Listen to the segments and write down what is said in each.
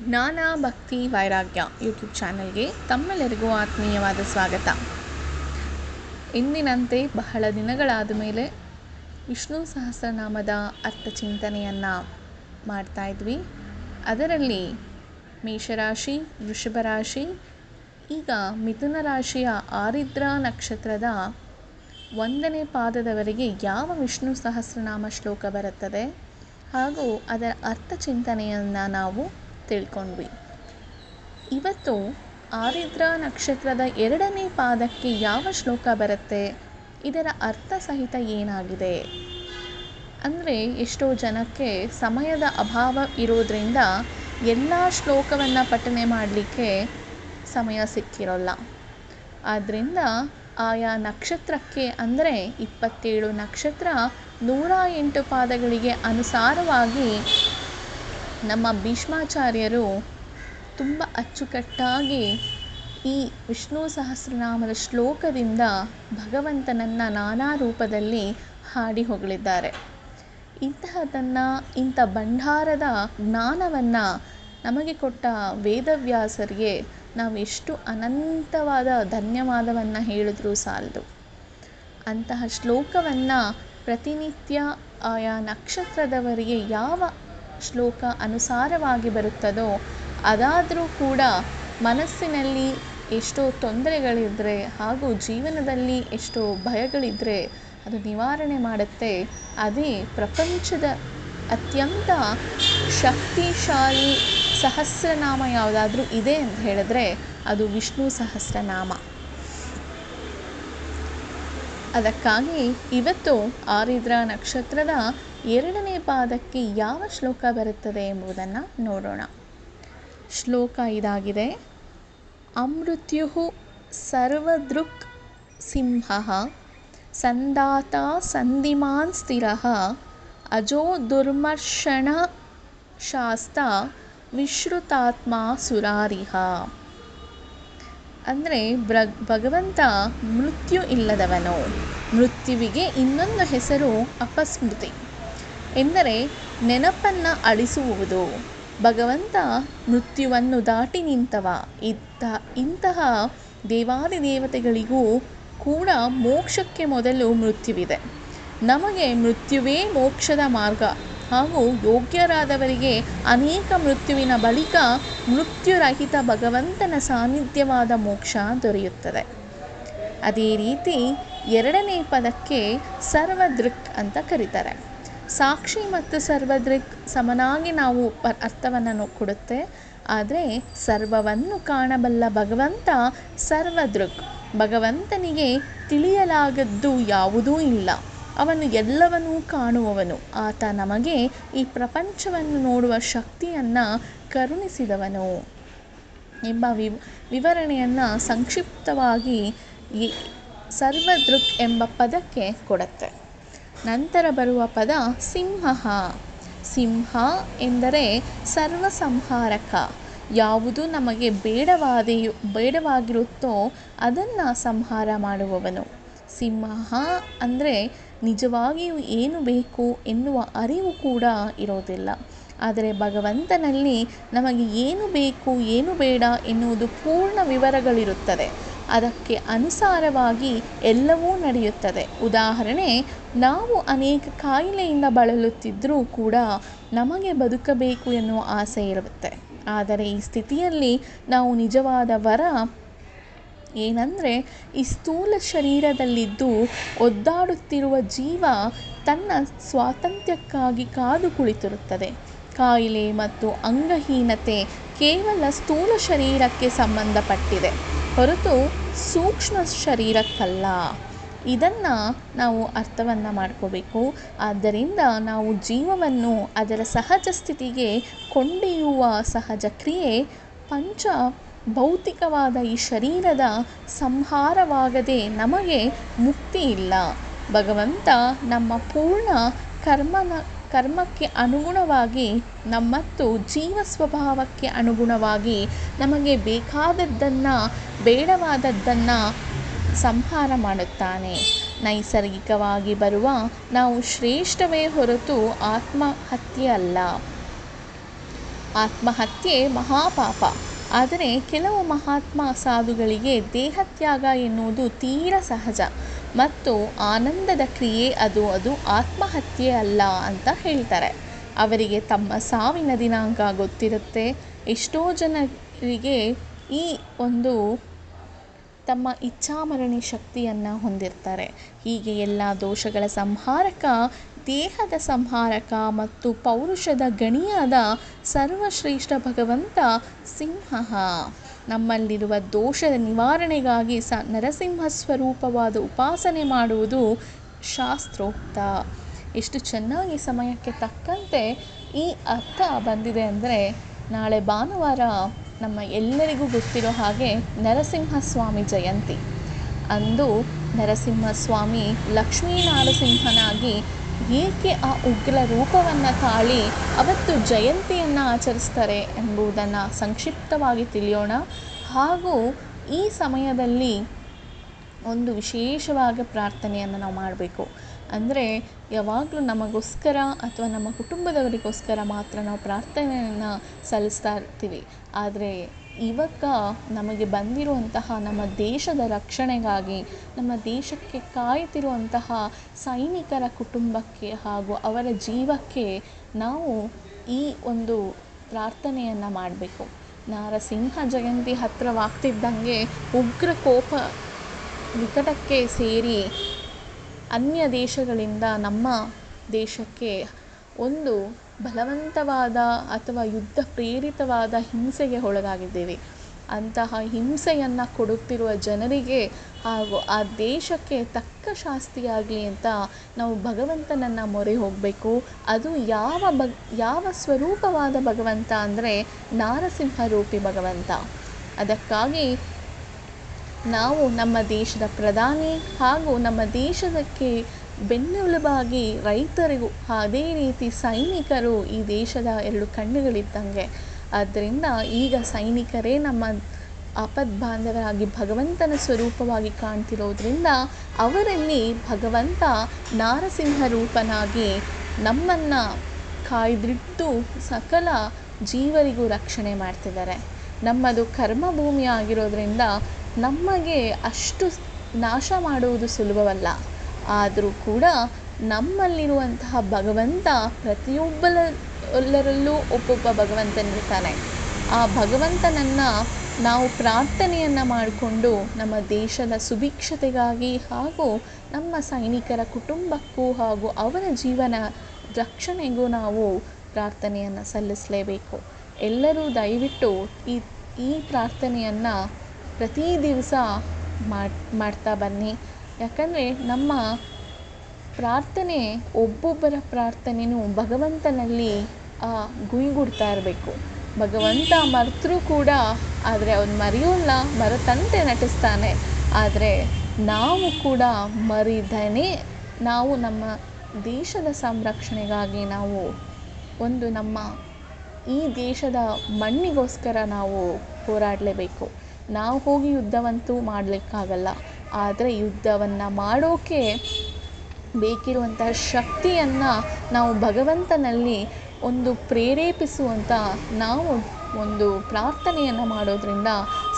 ಜ್ಞಾನ ಭಕ್ತಿ ವೈರಾಗ್ಯ ಯೂಟ್ಯೂಬ್ ಚಾನಲ್ಗೆ ತಮ್ಮೆಲ್ಲರಿಗೂ ಆತ್ಮೀಯವಾದ ಸ್ವಾಗತ. ಇಂದಿನಂತೆ ಬಹಳ ದಿನಗಳಾದ ಮೇಲೆ ವಿಷ್ಣು ಸಹಸ್ರನಾಮದ ಅರ್ಥ ಚಿಂತನೆಯನ್ನು ಮಾಡ್ತಾ ಇದ್ವಿ. ಅದರಲ್ಲಿ ಮೇಷರಾಶಿ, ವೃಷಭ ರಾಶಿ, ಈಗ ಮಿಥುನ ರಾಶಿಯ ಆರಿದ್ರ ನಕ್ಷತ್ರದ 1ನೇ ಪಾದದವರೆಗೆ ಯಾವ ವಿಷ್ಣು ಸಹಸ್ರನಾಮ ಶ್ಲೋಕ ಬರುತ್ತದೆ ಹಾಗೂ ಅದರ ಅರ್ಥ ಚಿಂತನೆಯನ್ನು ನಾವು ತಿಳ್ಕೊಂಡ್ವಿ. ಇವತ್ತು ಆರಿದ್ರ ನಕ್ಷತ್ರದ 2ನೇ ಪಾದಕ್ಕೆ ಯಾವ ಶ್ಲೋಕ ಬರುತ್ತೆ, ಇದರ ಅರ್ಥ ಸಹಿತ ಏನಾಗಿದೆ ಅಂದರೆ, ಎಷ್ಟೋ ಜನಕ್ಕೆ ಸಮಯದ ಅಭಾವ ಇರೋದ್ರಿಂದ ಎಲ್ಲ ಶ್ಲೋಕವನ್ನು ಪಠನೆ ಮಾಡಲಿಕ್ಕೆ ಸಮಯ ಸಿಕ್ಕಿರೋಲ್ಲ. ಆದ್ದರಿಂದ ಆಯಾ ನಕ್ಷತ್ರಕ್ಕೆ ಅಂದರೆ 27 ನಕ್ಷತ್ರ 108 ಪಾದಗಳಿಗೆ ಅನುಸಾರವಾಗಿ ನಮ್ಮ ಭೀಷ್ಮಾಚಾರ್ಯರು ತುಂಬ ಅಚ್ಚುಕಟ್ಟಾಗಿ ಈ ವಿಷ್ಣು ಸಹಸ್ರನಾಮದ ಶ್ಲೋಕದಿಂದ ಭಗವಂತನನ್ನು ನಾನಾ ರೂಪದಲ್ಲಿ ಹಾಡಿ ಹೊಗಳಿದ್ದಾರೆ. ಇಂಥ ಭಂಡಾರದ ಜ್ಞಾನವನ್ನು ನಮಗೆ ಕೊಟ್ಟ ವೇದವ್ಯಾಸರಿಗೆ ನಾವು ಎಷ್ಟು ಅನಂತವಾದ ಧನ್ಯವಾದವನ್ನು ಹೇಳಿದ್ರೂ ಸಾಲದು. ಅಂತಹ ಶ್ಲೋಕವನ್ನು ಪ್ರತಿನಿತ್ಯ ಆಯಾ ನಕ್ಷತ್ರದವರಿಗೆ ಯಾವ ಶ್ಲೋಕ ಅನುಸಾರವಾಗಿ ಬರುತ್ತದೋ ಅದಾದರೂ ಕೂಡ ಮನಸ್ಸಿನಲ್ಲಿ ಎಷ್ಟೋ ತೊಂದರೆಗಳಿದ್ದರೆ ಹಾಗೂ ಜೀವನದಲ್ಲಿ ಎಷ್ಟೋ ಭಯಗಳಿದ್ದರೆ ಅದು ನಿವಾರಣೆ ಮಾಡುತ್ತೆ. ಅದೇ ಪ್ರಪಂಚದ ಅತ್ಯಂತ ಶಕ್ತಿಶಾಲಿ ಸಹಸ್ರನಾಮ ಯಾವುದಾದ್ರೂ ಇದೆ ಅಂತ ಹೇಳಿದ್ರೆ ಅದು ವಿಷ್ಣು ಸಹಸ್ರನಾಮ. ಅದಕ್ಕಾಗಿ ಇವತ್ತು ಆರಿದ್ರ ನಕ್ಷತ್ರದ 2ನೇ ಪಾದಕ್ಕೆ ಯಾವ ಶ್ಲೋಕ ಬರುತ್ತದೆ ಎಂಬುದನ್ನು ನೋಡೋಣ. ಶ್ಲೋಕ ಇದಾಗಿದೆ: ಅಮೃತ್ಯು ಸರ್ವದೃಕ್ ಸಿಂಹಃ ಸಂದಾತ ಸಂಧಿಮಾನ್ ಸ್ಥಿರಃ ಅಜೋ ದುರ್ಮರ್ಷಣ ಶಾಸ್ತ ವಿಶ್ರುತಾತ್ಮ ಸುರಾರಿಹ. ಅಂದರೆ ಭಗವಂತ ಮೃತ್ಯು ಇಲ್ಲದವನು. ಮೃತ್ಯುವಿಗೆ ಇನ್ನೊಂದು ಹೆಸರು ಅಪಸ್ಮೃತಿ ಎಂದರೆ ನೆನಪನ್ನು ಅಳಿಸುವುದು. ಭಗವಂತ ಮೃತ್ಯುವನ್ನು ದಾಟಿ ನಿಂತವ. ಇಂತಹ ದೇವಾದಿದೇವತೆಗಳಿಗೂ ಕೂಡ ಮೋಕ್ಷಕ್ಕೆ ಮೊದಲು ಮೃತ್ಯುವಿದೆ. ನಮಗೆ ಮೃತ್ಯುವೇ ಮೋಕ್ಷದ ಮಾರ್ಗ ಹಾಗೂ ಯೋಗ್ಯರಾದವರಿಗೆ ಅನೇಕ ಮೃತ್ಯುವಿನ ಬಳಿಕ ಮೃತ್ಯುರಹಿತ ಭಗವಂತನ ಸಾನ್ನಿಧ್ಯವಾದ ಮೋಕ್ಷ ದೊರೆಯುತ್ತದೆ. ಅದೇ ರೀತಿ 2ನೇ ಪದಕ್ಕೆ ಸರ್ವದೃಕ್ ಅಂತ ಕರೀತಾರೆ. ಸಾಕ್ಷಿ ಮತ್ತು ಸರ್ವದೃಕ್ ಸಮನಾಗಿ ನಾವು ಅರ್ಥವನ್ನು ಕೊಡುತ್ತೆ. ಆದರೆ ಸರ್ವವನ್ನು ಕಾಣಬಲ್ಲ ಭಗವಂತ ಸರ್ವದೃಕ್. ಭಗವಂತನಿಗೆ ತಿಳಿಯಲಾಗದ್ದು ಯಾವುದೂ ಇಲ್ಲ. ಅವನು ಎಲ್ಲವನ್ನೂ ಕಾಣುವವನು. ಆತ ನಮಗೆ ಈ ಪ್ರಪಂಚವನ್ನು ನೋಡುವ ಶಕ್ತಿಯನ್ನು ಕರುಣಿಸಿದವನು ಎಂಬ ವಿವರಣೆಯನ್ನು ಸಂಕ್ಷಿಪ್ತವಾಗಿ ಸರ್ವದೃಕ್ ಎಂಬ ಪದಕ್ಕೆ ಕೊಡುತ್ತೆ. ನಂತರ ಬರುವ ಪದ ಸಿಂಹ. ಸಿಂಹ ಎಂದರೆ ಸರ್ವಸಂಹಾರಕ. ಯಾವುದು ನಮಗೆ ಬೇಡವಾಗಿರುತ್ತೋ ಅದನ್ನು ಸಂಹಾರ ಮಾಡುವವನು. ಸಿಂಹ ಅಂದರೆ ನಿಜವಾಗಿಯೂ ಏನು ಬೇಕು ಎನ್ನುವ ಅರಿವು ಕೂಡ ಇರೋದಿಲ್ಲ. ಆದರೆ ಭಗವಂತನಲ್ಲಿ ನಮಗೆ ಏನು ಬೇಕು ಏನು ಬೇಡ ಎನ್ನುವುದು ಪೂರ್ಣ ವಿವರಗಳಿರುತ್ತದೆ. ಅದಕ್ಕೆ ಅನುಸಾರವಾಗಿ ಎಲ್ಲವೂ ನಡೆಯುತ್ತದೆ. ಉದಾಹರಣೆ, ನಾವು ಅನೇಕ ಕಾಯಿಲೆಯಿಂದ ಬಳಲುತ್ತಿದ್ದರೂ ಕೂಡ ನಮಗೆ ಬದುಕಬೇಕು ಎನ್ನುವ ಆಸೆ ಇರುತ್ತೆ. ಆದರೆ ಈ ಸ್ಥಿತಿಯಲ್ಲಿ ನಾವು ನಿಜವಾದ ವರ ಏನಂದರೆ, ಈ ಸ್ಥೂಲ ಶರೀರದಲ್ಲಿದ್ದು ಒದ್ದಾಡುತ್ತಿರುವ ಜೀವ ತನ್ನ ಸ್ವಾತಂತ್ರ್ಯಕ್ಕಾಗಿ ಕಾದು ಕುಳಿತಿರುತ್ತದೆ. ಕಾಯಿಲೆ ಮತ್ತು ಅಂಗಹೀನತೆ ಕೇವಲ ಸ್ಥೂಲ ಶರೀರಕ್ಕೆ ಸಂಬಂಧಪಟ್ಟಿದೆ ಹೊರತು ಸೂಕ್ಷ್ಮ ಶರೀರಕ್ಕಲ್ಲ. ಇದನ್ನು ನಾವು ಅರ್ಥವನ್ನು ಮಾಡ್ಕೋಬೇಕು. ಆದ್ದರಿಂದ ನಾವು ಜೀವವನ್ನು ಅದರ ಸಹಜ ಸ್ಥಿತಿಗೆ ಕೊಂಡೊಯ್ಯುವ ಸಹಜ ಕ್ರಿಯೆ ಪಂಚ ಭೌತಿಕವಾದ ಈ ಶರೀರದ ಸಂಹಾರವಾಗದೆ ನಮಗೆ ಮುಕ್ತಿ ಇಲ್ಲ. ಭಗವಂತ ನಮ್ಮ ಪೂರ್ಣ ಕರ್ಮಕ್ಕೆ ಅನುಗುಣವಾಗಿ ಮತ್ತು ಜೀವ ಸ್ವಭಾವಕ್ಕೆ ಅನುಗುಣವಾಗಿ ನಮಗೆ ಬೇಕಾದದ್ದನ್ನು ಬೇಡವಾದದ್ದನ್ನು ಸಂಹಾರ ಮಾಡುತ್ತಾನೆ. ನೈಸರ್ಗಿಕವಾಗಿ ಬರುವ ನಾವು ಶ್ರೇಷ್ಠವೇ ಹೊರತು ಆತ್ಮಹತ್ಯೆ ಅಲ್ಲ. ಆತ್ಮಹತ್ಯೆ ಮಹಾಪಾಪ. ಆದರೆ ಕೆಲವು ಮಹಾತ್ಮ ಸಾಧುಗಳಿಗೆ ದೇಹತ್ಯಾಗ ಎನ್ನುವುದು ತೀರ ಸಹಜ ಮತ್ತು ಆನಂದದ ಕ್ರಿಯೆ. ಅದು ಆತ್ಮಹತ್ಯೆ ಅಲ್ಲ ಅಂತ ಹೇಳ್ತಾರೆ. ಅವರಿಗೆ ತಮ್ಮ ಸಾವಿನ ದಿನಾಂಕ ಗೊತ್ತಿರುತ್ತೆ. ಎಷ್ಟೋ ಜನರಿಗೆ ಈ ಒಂದು ತಮ್ಮ ಇಚ್ಛಾಮರಣಿ ಶಕ್ತಿಯನ್ನು ಹೊಂದಿರ್ತಾರೆ. ಹೀಗೆ ಎಲ್ಲ ದೋಷಗಳ ಸಂಹಾರಕ, ದೇಹದ ಸಂಹಾರಕ ಮತ್ತು ಪೌರುಷದ ಗಣಿಯಾದ ಸರ್ವಶ್ರೇಷ್ಠ ಭಗವಂತ ಸಿಂಹ ನಮ್ಮಲ್ಲಿರುವ ದೋಷದ ನಿವಾರಣೆಗಾಗಿ ನರಸಿಂಹ ಸ್ವರೂಪವಾದ ಉಪಾಸನೆ ಮಾಡುವುದು ಶಾಸ್ತ್ರೋಕ್ತ. ಎಷ್ಟು ಚೆನ್ನಾಗಿ ಸಮಯಕ್ಕೆ ತಕ್ಕಂತೆ ಈ ಅರ್ಥ ಬಂದಿದೆ ಅಂದರೆ, ನಾಳೆ ಭಾನುವಾರ ನಮ್ಮ ಎಲ್ಲರಿಗೂ ಗೊತ್ತಿರೋ ಹಾಗೆ ನರಸಿಂಹಸ್ವಾಮಿ ಜಯಂತಿ. ಅಂದು ನರಸಿಂಹಸ್ವಾಮಿ ಲಕ್ಷ್ಮೀ ನರಸಿಂಹನಾಗಿ ಏಕೆ ಆ ಉಗ್ರ ರೂಪವನ್ನು ತಾಳಿ ಅವತ್ತು ಜಯಂತಿಯನ್ನು ಆಚರಿಸ್ತಾರೆ ಎಂಬುದನ್ನು ಸಂಕ್ಷಿಪ್ತವಾಗಿ ತಿಳಿಯೋಣ. ಹಾಗೂ ಈ ಸಮಯದಲ್ಲಿ ಒಂದು ವಿಶೇಷವಾದ ಪ್ರಾರ್ಥನೆಯನ್ನು ನಾವು ಮಾಡಬೇಕು. ಅಂದರೆ ಯಾವಾಗಲೂ ನಮಗೋಸ್ಕರ ಅಥವಾ ನಮ್ಮ ಕುಟುಂಬದವರಿಗೋಸ್ಕರ ಮಾತ್ರ ನಾವು ಪ್ರಾರ್ಥನೆಯನ್ನು ಸಲ್ಲಿಸ್ತಾ ಇರ್ತೀವಿ. ಆದರೆ ಇವಾಗ ನಮಗೆ ಬಂದಿರುವಂತಹ ನಮ್ಮ ದೇಶದ ರಕ್ಷಣೆಗಾಗಿ, ನಮ್ಮ ದೇಶಕ್ಕೆ ಕಾಯ್ತಿರುವಂತಹ ಸೈನಿಕರ ಕುಟುಂಬಕ್ಕೆ ಹಾಗೂ ಅವರ ಜೀವಕ್ಕೆ ನಾವು ಈ ಒಂದು ಪ್ರಾರ್ಥನೆಯನ್ನು ಮಾಡಬೇಕು. ನರಸಿಂಹ ಜಯಂತಿ ಹತ್ತಿರವಾಗ್ತಿದ್ದಂಗೆ ಉಗ್ರ ಕೋಪ ನಿಕಟಕ್ಕೆ ಸೇರಿ ಅನ್ಯ ದೇಶಗಳಿಂದ ನಮ್ಮ ದೇಶಕ್ಕೆ ಒಂದು ಬಲವಂತವಾದ ಅಥವಾ ಯುದ್ಧ ಪ್ರೇರಿತವಾದ ಹಿಂಸೆಗೆ ಒಳಗಾಗಿದ್ದೇವೆ. ಅಂತಹ ಹಿಂಸೆಯನ್ನು ಕೊಡುತ್ತಿರುವ ಜನರಿಗೆ ಹಾಗೂ ಆ ದೇಶಕ್ಕೆ ತಕ್ಕ ಶಾಸ್ತಿಯಾಗಲಿ ಅಂತ ನಾವು ಭಗವಂತನನ್ನು ಮೊರೆ ಹೋಗಬೇಕು. ಅದು ಯಾವ ಸ್ವರೂಪವಾದ ಭಗವಂತ ಅಂದರೆ ನಾರಸಿಂಹರೂಪಿ ಭಗವಂತ. ಅದಕ್ಕಾಗಿ ನಾವು ನಮ್ಮ ದೇಶದ ಪ್ರಧಾನಿ ಹಾಗೂ ನಮ್ಮ ದೇಶಕ್ಕೆ ಬೆನ್ನೆಲುಬಾಗಿ ರೈತರಿಗೂ, ಅದೇ ರೀತಿ ಸೈನಿಕರು ಈ ದೇಶದ ಎರಡು ಕಣ್ಣುಗಳಿದ್ದಂಗೆ. ಆದ್ದರಿಂದ ಈಗ ಸೈನಿಕರೇ ನಮ್ಮ ಆಪದ್ಬಾಂಧವರಾಗಿ ಭಗವಂತನ ಸ್ವರೂಪವಾಗಿ ಕಾಣ್ತಿರೋದ್ರಿಂದ ಅವರಲ್ಲಿ ಭಗವಂತ ನಾರಸಿಂಹ ರೂಪನಾಗಿ ನಮ್ಮನ್ನು ಕಾಯ್ದಿಟ್ಟು ಸಕಲ ಜೀವರಿಗೂ ರಕ್ಷಣೆ ಮಾಡ್ತಿದ್ದಾರೆ. ನಮ್ಮದು ಕರ್ಮಭೂಮಿ ಆಗಿರೋದ್ರಿಂದ ನಮಗೆ ಅಷ್ಟು ನಾಶ ಮಾಡುವುದು ಸುಲಭವಲ್ಲ. ಆದರೂ ಕೂಡ ನಮ್ಮಲ್ಲಿರುವಂತಹ ಭಗವಂತ ಪ್ರತಿಯೊಬ್ಬರೆಲ್ಲರಲ್ಲೂ ಒಬ್ಬೊಬ್ಬ ಭಗವಂತನಿರ್ತಾನೆ. ಆ ಭಗವಂತನನ್ನು ನಾವು ಪ್ರಾರ್ಥನೆಯನ್ನು ಮಾಡಿಕೊಂಡು ನಮ್ಮ ದೇಶದ ಸುಭಿಕ್ಷತೆಗಾಗಿ ಹಾಗೂ ನಮ್ಮ ಸೈನಿಕರ ಕುಟುಂಬಕ್ಕೂ ಹಾಗೂ ಅವರ ಜೀವನ ರಕ್ಷಣೆಗೂ ನಾವು ಪ್ರಾರ್ಥನೆಯನ್ನು ಸಲ್ಲಿಸಲೇಬೇಕು. ಎಲ್ಲರೂ ದಯವಿಟ್ಟು ಈ ಪ್ರಾರ್ಥನೆಯನ್ನು ಪ್ರತಿ ದಿವಸ ಮಾಡ್ತಾ ಬನ್ನಿ. ಯಾಕಂದರೆ ನಮ್ಮ ಪ್ರಾರ್ಥನೆ, ಒಬ್ಬೊಬ್ಬರ ಪ್ರಾರ್ಥನೆಯೂ ಭಗವಂತನಲ್ಲಿ ಗುಯ್ಗುಡ್ತಾ ಇರಬೇಕು. ಭಗವಂತ ಮರೆತರೂ ಕೂಡ, ಆದರೆ ಅವನು ಮರೆಯೋಲ್ಲ, ಮರೆತಂತೆ ನಟಿಸ್ತಾನೆ. ಆದರೆ ನಾವು ಕೂಡ ಮರಿದನೇ ನಾವು ನಮ್ಮ ದೇಶದ ಸಂರಕ್ಷಣೆಗಾಗಿ ನಾವು ನಮ್ಮ ಈ ದೇಶದ ಮಣ್ಣಿಗೋಸ್ಕರ ನಾವು ಹೋರಾಡಲೇಬೇಕು. ನಾವು ಹೋಗಿ ಯುದ್ಧವಂತೂ ಮಾಡಲಿಕ್ಕಾಗಲ್ಲ. ಆದರೆ ಯುದ್ಧವನ್ನು ಮಾಡೋಕ್ಕೆ ಬೇಕಿರುವಂತಹ ಶಕ್ತಿಯನ್ನು ನಾವು ಭಗವಂತನಲ್ಲಿ ಒಂದು ಪ್ರೇರೇಪಿಸುವಂಥ ನಾವು ಒಂದು ಪ್ರಾರ್ಥನೆಯನ್ನು ಮಾಡೋದರಿಂದ,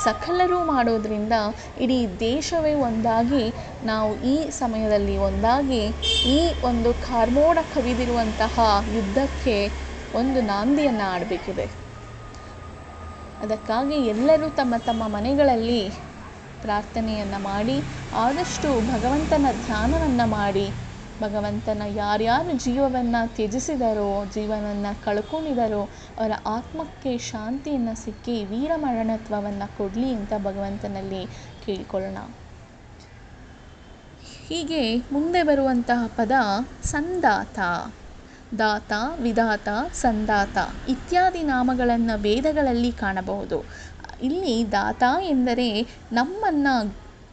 ಸಕಲರೂ ಮಾಡೋದರಿಂದ ಇಡೀ ದೇಶವೇ ಒಂದಾಗಿ, ನಾವು ಈ ಸಮಯದಲ್ಲಿ ಒಂದಾಗಿ ಈ ಒಂದು ಕಾರ್ಮೋಡ ಕವಿದಿರುವಂತಹ ಯುದ್ಧಕ್ಕೆ ಒಂದು ನಾಂದಿಯನ್ನು ಆಡಬೇಕಿದೆ. ಅದಕ್ಕಾಗಿ ಎಲ್ಲರೂ ತಮ್ಮ ತಮ್ಮ ಮನೆಗಳಲ್ಲಿ ಪ್ರಾರ್ಥನೆಯನ್ನು ಮಾಡಿ, ಆದಷ್ಟು ಭಗವಂತನ ಧ್ಯಾನವನ್ನು ಮಾಡಿ, ಭಗವಂತನ ಯಾರ್ಯಾರು ಜೀವವನ್ನು ತ್ಯಜಿಸಿದರೋ, ಜೀವನವನ್ನು ಕಳ್ಕೊಂಡಿದ್ದಾರೋ ಅವರ ಆತ್ಮಕ್ಕೆ ಶಾಂತಿಯನ್ನು ಸಿಕ್ಕಿ ವೀರಮರಣತ್ವವನ್ನು ಕೊಡಲಿ ಅಂತ ಭಗವಂತನಲ್ಲಿ ಕೇಳಿಕೊಳ್ಳೋಣ. ಹೀಗೆ ಮುಂದೆ ಬರುವಂತಹ ಪದ ಸಂದಾತ. ದಾತ, ವಿಧಾತ, ಸಂದಾತ ಇತ್ಯಾದಿ ನಾಮಗಳನ್ನು ವೇದಗಳಲ್ಲಿ ಕಾಣಬಹುದು. ಇಲ್ಲಿ ದಾತ ಎಂದರೆ ನಮ್ಮನ್ನು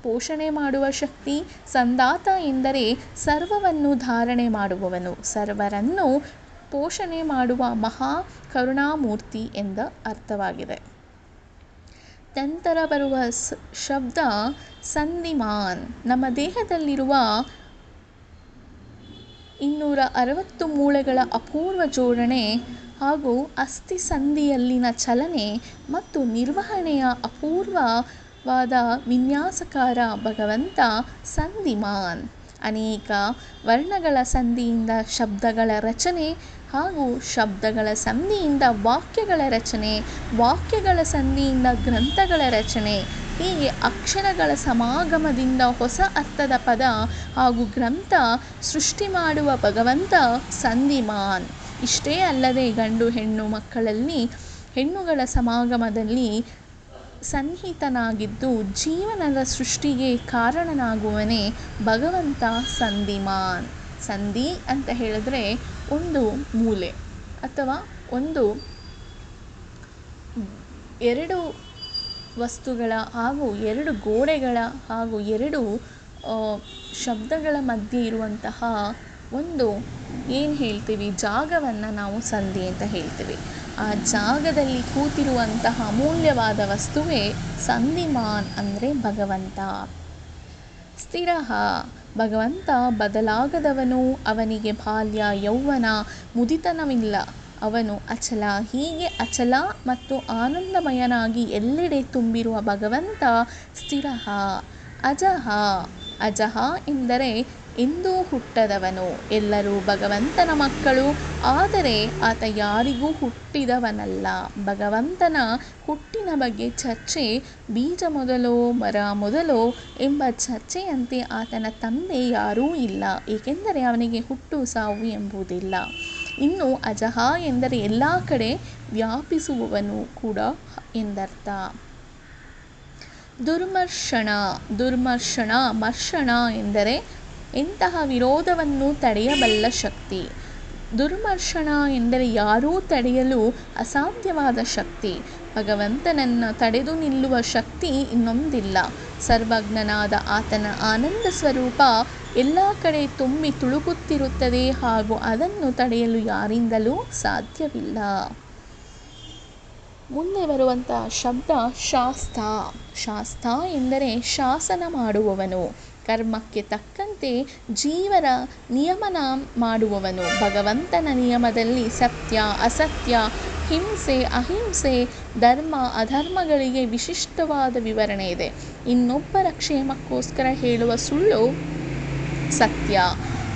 ಪೋಷಣೆ ಮಾಡುವ ಶಕ್ತಿ, ಸಂದಾತ ಎಂದರೆ ಸರ್ವವನ್ನು ಧಾರಣೆ ಮಾಡುವವನು, ಸರ್ವರನ್ನು ಪೋಷಣೆ ಮಾಡುವ ಮಹಾ ಕರುಣಾಮೂರ್ತಿ ಎಂದ ಅರ್ಥವಾಗಿದೆ. ನಂತರ ಬರುವ ಶಬ್ದ ಸಂಧಿಮಾನ್. ನಮ್ಮ ದೇಹದಲ್ಲಿರುವ 260 ಮೂಳೆಗಳ ಅಪೂರ್ವ ಜೋಡಣೆ ಹಾಗೂ ಅಸ್ಥಿ ಸಂಧಿಯಲ್ಲಿನ ಚಲನೆ ಮತ್ತು ನಿರ್ವಹಣೆಯ ಅಪೂರ್ವವಾದ ವಿನ್ಯಾಸಕಾರ ಭಗವಂತ ಸಂಧಿಮಾನ್. ಅನೇಕ ವರ್ಣಗಳ ಸಂಧಿಯಿಂದ ಶಬ್ದಗಳ ರಚನೆ ಹಾಗೂ ಶಬ್ದಗಳ ಸಂಧಿಯಿಂದ ವಾಕ್ಯಗಳ ರಚನೆ, ವಾಕ್ಯಗಳ ಸಂಧಿಯಿಂದ ಗ್ರಂಥಗಳ ರಚನೆ, ಹೀಗೆ ಅಕ್ಷರಗಳ ಸಮಾಗಮದಿಂದ ಹೊಸ ಅರ್ಥದ ಪದ ಹಾಗೂ ಗ್ರಂಥ ಸೃಷ್ಟಿ ಮಾಡುವ ಭಗವಂತ ಸಂಧಿಮಾನ್. ಇಷ್ಟೇ ಅಲ್ಲದೆ ಗಂಡು ಹೆಣ್ಣು ಮಕ್ಕಳಲ್ಲಿ ಹೆಣ್ಣುಗಳ ಸಮಾಗಮದಲ್ಲಿ ಸನ್ನಿಹಿತನಾಗಿದ್ದು ಜೀವನದ ಸೃಷ್ಟಿಗೆ ಕಾರಣನಾಗುವನೇ ಭಗವಂತ ಸಂಧಿಮಾನ್. ಸಂಧಿ ಅಂತ ಹೇಳಿದ್ರೆ ಒಂದು ಮೂಲೆ ಅಥವಾ ಎರಡು ವಸ್ತುಗಳ ಹಾಗೂ ಎರಡು ಗೋಡೆಗಳ ಹಾಗೂ ಎರಡು ಶಬ್ದಗಳ ಮಧ್ಯೆ ಇರುವಂತಹ ಒಂದು ಏನು ಹೇಳ್ತೀವಿ ಜಾಗವನ್ನು ನಾವು ಸಂಧಿ ಅಂತ ಹೇಳ್ತೀವಿ. ಆ ಜಾಗದಲ್ಲಿ ಕೂತಿರುವಂತಹ ಅಮೂಲ್ಯವಾದ ವಸ್ತುವೇ ಸಂಧಿಮಾನ್ ಅಂದರೆ ಭಗವಂತ. ಸ್ಥಿರ ಭಗವಂತ ಬದಲಾಗದವನು, ಅವನಿಗೆ ಬಾಲ್ಯ ಯೌವನ ಮುದಿತನವಿಲ್ಲ, ಅವನು ಅಚಲ. ಹೀಗೆ ಅಚಲ ಮತ್ತು ಆನಂದಮಯನಾಗಿ ಎಲ್ಲೆಡೆ ತುಂಬಿರುವ ಭಗವಂತ ಸ್ಥಿರ. ಅಜಃ ಅಜಃ ಎಂದರೆ ಎಂದೂ ಹುಟ್ಟದವನು. ಎಲ್ಲರೂ ಭಗವಂತನ ಮಕ್ಕಳು, ಆದರೆ ಆತ ಯಾರಿಗೂ ಹುಟ್ಟಿದವನಲ್ಲ. ಭಗವಂತನ ಹುಟ್ಟಿನ ಬಗ್ಗೆ ಚರ್ಚೆ ಬೀಜ ಮೊದಲೋ ಮರ ಮೊದಲೋ ಎಂಬ ಚರ್ಚೆಯಂತೆ ಆತನ ತಂದೆ ಯಾರೂ ಇಲ್ಲ, ಏಕೆಂದರೆ ಅವನಿಗೆ ಹುಟ್ಟು ಸಾವು ಎಂಬುದಿಲ್ಲ. ಇನ್ನು ಅಜಃ ಎಂದರೆ ಎಲ್ಲ ಕಡೆ ವ್ಯಾಪಿಸುವವನು ಕೂಡ ಎಂದರ್ಥ. ದುರ್ಮರ್ಷಣ ದುರ್ಮರ್ಷಣ ಮರ್ಷಣ ಎಂದರೆ ಎಂತಹ ವಿರೋಧವನ್ನು ತಡೆಯಬಲ್ಲ ಶಕ್ತಿ. ದುರ್ಮರ್ಷಣ ಎಂದರೆ ಯಾರೂ ತಡೆಯಲು ಅಸಾಧ್ಯವಾದ ಶಕ್ತಿ. ಭಗವಂತನನ್ನು ತಡೆದು ನಿಲ್ಲುವ ಶಕ್ತಿ ಇನ್ನೊಂದಿಲ್ಲ. ಸರ್ವಜ್ಞನಾದ ಆತನ ಆನಂದ ಸ್ವರೂಪ ಎಲ್ಲ ಕಡೆ ತುಂಬಿ ತುಳುಕುತ್ತಿರುತ್ತದೆ ಹಾಗೂ ಅದನ್ನು ತಡೆಯಲು ಯಾರಿಂದಲೂ ಸಾಧ್ಯವಿಲ್ಲ. ಮುಂದೆ ಬರುವಂತಹ ಶಬ್ದ ಶಾಸ್ತ. ಶಾಸ್ತ ಎಂದರೆ ಶಾಸನ ಮಾಡುವವನು, ಕರ್ಮಕ್ಕೆ ತಕ್ಕಂತೆ ಜೀವರ ನಿಯಮನ ಮಾಡುವವನು. ಭಗವಂತನ ನಿಯಮದಲ್ಲಿ ಸತ್ಯ ಅಸತ್ಯ, ಹಿಂಸೆ ಅಹಿಂಸೆ, ಧರ್ಮ ಅಧರ್ಮಗಳಿಗೆ ವಿಶಿಷ್ಟವಾದ ವಿವರಣೆ ಇದೆ. ಇನ್ನೊಬ್ಬರ ಕ್ಷೇಮಕ್ಕೋಸ್ಕರ ಹೇಳುವ ಸುಳ್ಳು ಸತ್ಯ,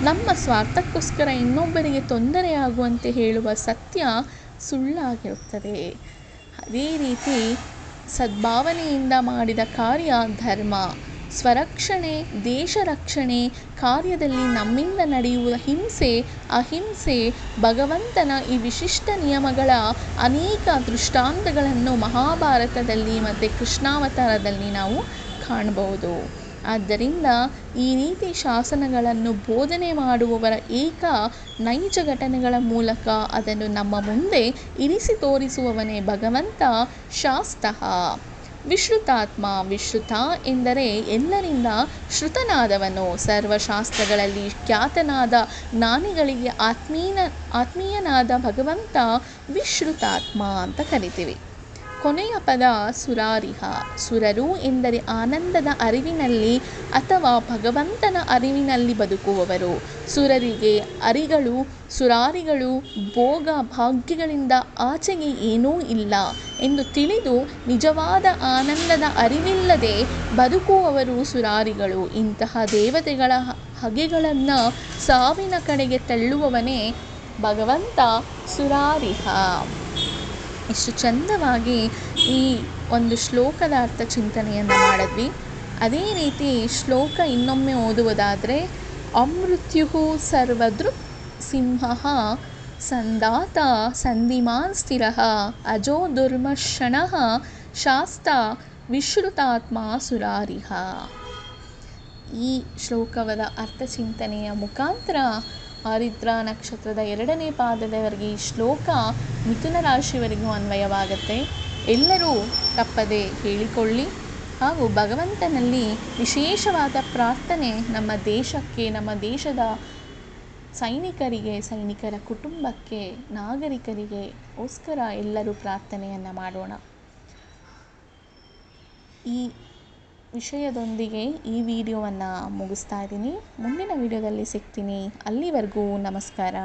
ನಮ್ಮ ಸ್ವಾರ್ಥಕ್ಕೋಸ್ಕರ ಇನ್ನೊಬ್ಬರಿಗೆ ತೊಂದರೆಯಾಗುವಂತೆ ಹೇಳುವ ಸತ್ಯ ಸುಳ್ಳಾಗಿರುತ್ತದೆ. ಅದೇ ರೀತಿ ಸದ್ಭಾವನೆಯಿಂದ ಮಾಡಿದ ಕಾರ್ಯ ಧರ್ಮ. ಸ್ವರಕ್ಷಣೆ ದೇಶ ರಕ್ಷಣೆ ಕಾರ್ಯದಲ್ಲಿ ನಮ್ಮಿಂದ ನಡೆಯುವ ಹಿಂಸೆ ಅಹಿಂಸೆ. ಭಗವಂತನ ಈ ವಿಶಿಷ್ಟ ನಿಯಮಗಳ ಅನೇಕ ದೃಷ್ಟಾಂತಗಳನ್ನು ಮಹಾಭಾರತದಲ್ಲಿ ಮತ್ತು ಕೃಷ್ಣಾವತಾರದಲ್ಲಿ ನಾವು ಕಾಣಬಹುದು. ಆದ್ದರಿಂದ ಈ ರೀತಿ ಶಾಸನಗಳನ್ನು ಬೋಧನೆ ಮಾಡುವವರ ಏಕ ನೈಜ ಘಟನೆಗಳ ಮೂಲಕ ಅದನ್ನು ನಮ್ಮ ಮುಂದೆ ಇರಿಸಿ ತೋರಿಸುವವನೇ ಭಗವಂತ ಶಾಸ್ತಃ. ವಿಶ್ರುತಾತ್ಮ. ವಿಶ್ರುತ ಎಂದರೆ ಎಲ್ಲರಿಂದ ಶ್ರುತನಾದವನು. ಸರ್ವಶಾಸ್ತ್ರಗಳಲ್ಲಿ ಖ್ಯಾತನಾದ ಜ್ಞಾನಿಗಳಿಗೆ ಆತ್ಮೀಯನಾದ ಭಗವಂತ ವಿಶ್ರುತಾತ್ಮ ಅಂತ ಕರಿತೀವಿ. ಕೊನೆಯ ಪದ ಸುರಾರಿಹ. ಸುರರು ಎಂದರೆ ಆನಂದದ ಅರಿವಿನಲ್ಲಿ ಅಥವಾ ಭಗವಂತನ ಅರಿವಿನಲ್ಲಿ ಬದುಕುವವರು. ಸುರರಿಗೆ ಅರಿಗಳು ಸುರಾರಿಗಳು ಭೋಗ ಭಾಗ್ಯಗಳಿಂದ ಆಚೆಗೆ ಏನೂ ಇಲ್ಲ ಎಂದು ತಿಳಿದು ನಿಜವಾದ ಆನಂದದ ಅರಿವಿಲ್ಲದೆ ಬದುಕುವವರು ಸುರಾರಿಗಳು. ಇಂತಹ ದೇವತೆಗಳ ಹಗೆಗಳನ್ನು ಸಾವಿನ ಕಡೆಗೆ ತಳ್ಳುವವನೇ ಭಗವಂತ ಸುರಾರಿಹ. ಇಷ್ಟು ಚಂದವಾಗಿ ಈ ಒಂದು ಶ್ಲೋಕದ ಅರ್ಥ ಚಿಂತನೆಯನ್ನು ಮಾಡಿದ್ವಿ. ಅದೇ ರೀತಿ ಶ್ಲೋಕ ಇನ್ನೊಮ್ಮೆ ಓದುವುದಾದರೆ ಅಮೃತ್ಯು ಸರ್ವದೃಕ್ ಸಿಂಹ ಸಂದಾತ ಸಂಧಿಮಾನ್ ಸ್ಥಿರ ಅಜೋ ದುರ್ಮರ್ಷಣ ಶಾಸ್ತ ವಿಶ್ರುತಾತ್ಮ ಸುರಾರಿಹ. ಈ ಶ್ಲೋಕದ ಅರ್ಥ ಚಿಂತನೆಯ ಮುಖಾಂತರ ಆರಿದ್ರ ನಕ್ಷತ್ರದ 2ನೇ ಪಾದದವರೆಗೆ ಈ ಶ್ಲೋಕ ಮಿಥುನ ರಾಶಿಯವರೆಗೂ ಅನ್ವಯವಾಗುತ್ತೆ. ಎಲ್ಲರೂ ತಪ್ಪದೆ ಹೇಳಿಕೊಳ್ಳಿ ಹಾಗೂ ಭಗವಂತನಲ್ಲಿ ವಿಶೇಷವಾದ ಪ್ರಾರ್ಥನೆ ನಮ್ಮ ದೇಶಕ್ಕೆ, ನಮ್ಮ ದೇಶದ ಸೈನಿಕರಿಗೆ, ಸೈನಿಕರ ಕುಟುಂಬಕ್ಕೆ, ನಾಗರಿಕರಿಗೆ ಗೋಸ್ಕರ ಎಲ್ಲರೂ ಪ್ರಾರ್ಥನೆಯನ್ನು ಮಾಡೋಣ. ಈ ವಿಷಯದೊಂದಿಗೆ ಈ ವಿಡಿಯೋವನ್ನು ಮುಗಿಸ್ತಾ ಇದ್ದೀನಿ. ಮುಂದಿನ ವಿಡಿಯೋದಲ್ಲಿ ಸಿಗ್ತೀನಿ. ಅಲ್ಲಿವರೆಗೂ ನಮಸ್ಕಾರ.